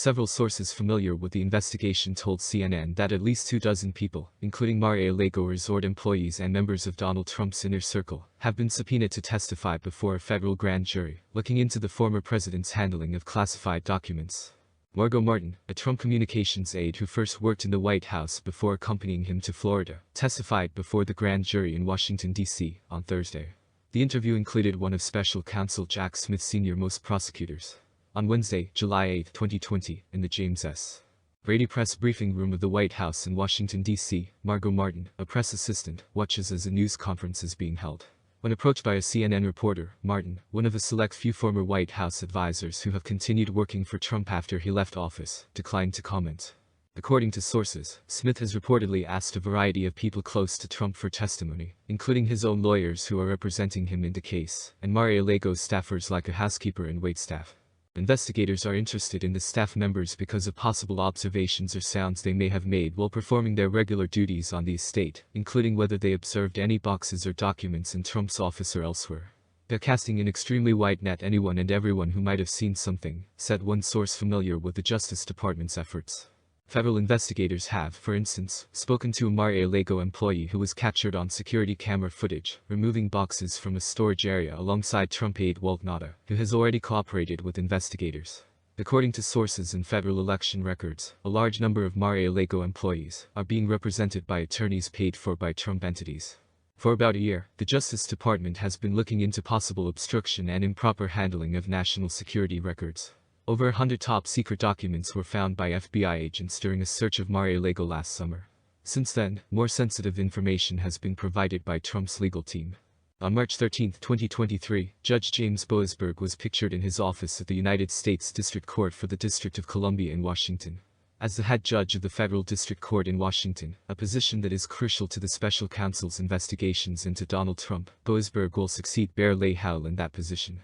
Several sources familiar with the investigation told CNN that at least 24 people, including Mar-a-Lago resort employees and members of Donald Trump's inner circle, have been subpoenaed to testify before a federal grand jury, looking into the former president's handling of classified documents. Margo Martin, a Trump communications aide who first worked in the White House before accompanying him to Florida, testified before the grand jury in Washington, D.C., on Thursday. The interview included one of special counsel Jack Smith's senior-most prosecutors. On Wednesday, July 8, 2020, in the James S. Brady Press Briefing Room of the White House in Washington, D.C., Margo Martin, a press assistant, watches as a news conference is being held. When approached by a CNN reporter, Martin, one of a select few former White House advisors who have continued working for Trump after he left office, declined to comment. According to sources, Smith has reportedly asked a variety of people close to Trump for testimony, including his own lawyers who are representing him in the case, and Mar-a-Lago's staffers like a housekeeper and waitstaff. Investigators are interested in the staff members because of possible observations or sounds they may have made while performing their regular duties on the estate, including whether they observed any boxes or documents in Trump's office or elsewhere. They're casting an extremely wide net anyone and everyone who might have seen something, said one source familiar with the Justice Department's efforts. Federal investigators have, for instance, spoken to a Mar-a-Lago employee who was captured on security camera footage, removing boxes from a storage area alongside Trump aide Walt Nauta, who has already cooperated with investigators. According to sources in federal election records, a large number of Mar-a-Lago employees are being represented by attorneys paid for by Trump entities. For about a year, the Justice Department has been looking into possible obstruction and improper handling of national security records. Over 100 top-secret documents were found by FBI agents during a search of Mar-a-Lago last summer. Since then, more sensitive information has been provided by Trump's legal team. On March 13, 2023, Judge James Boasberg was pictured in his office at the United States District Court for the District of Columbia in Washington. As the head judge of the Federal District Court in Washington, a position that is crucial to the special counsel's investigations into Donald Trump, Boasberg will succeed Bear Howell in that position.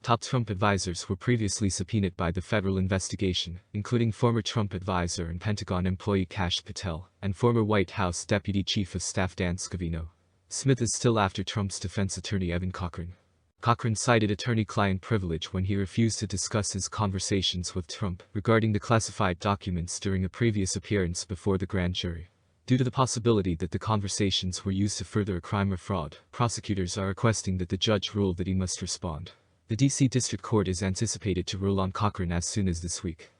Top Trump advisors were previously subpoenaed by the federal investigation, including former Trump advisor and Pentagon employee Kash Patel, and former White House Deputy Chief of Staff Dan Scavino. Smith is still after Trump's defense attorney Evan Cochran. Cochran cited attorney-client privilege when he refused to discuss his conversations with Trump regarding the classified documents during a previous appearance before the grand jury. Due to the possibility that the conversations were used to further a crime or fraud, prosecutors are requesting that the judge rule that he must respond. The D.C. District Court is anticipated to rule on Cochran as soon as this week.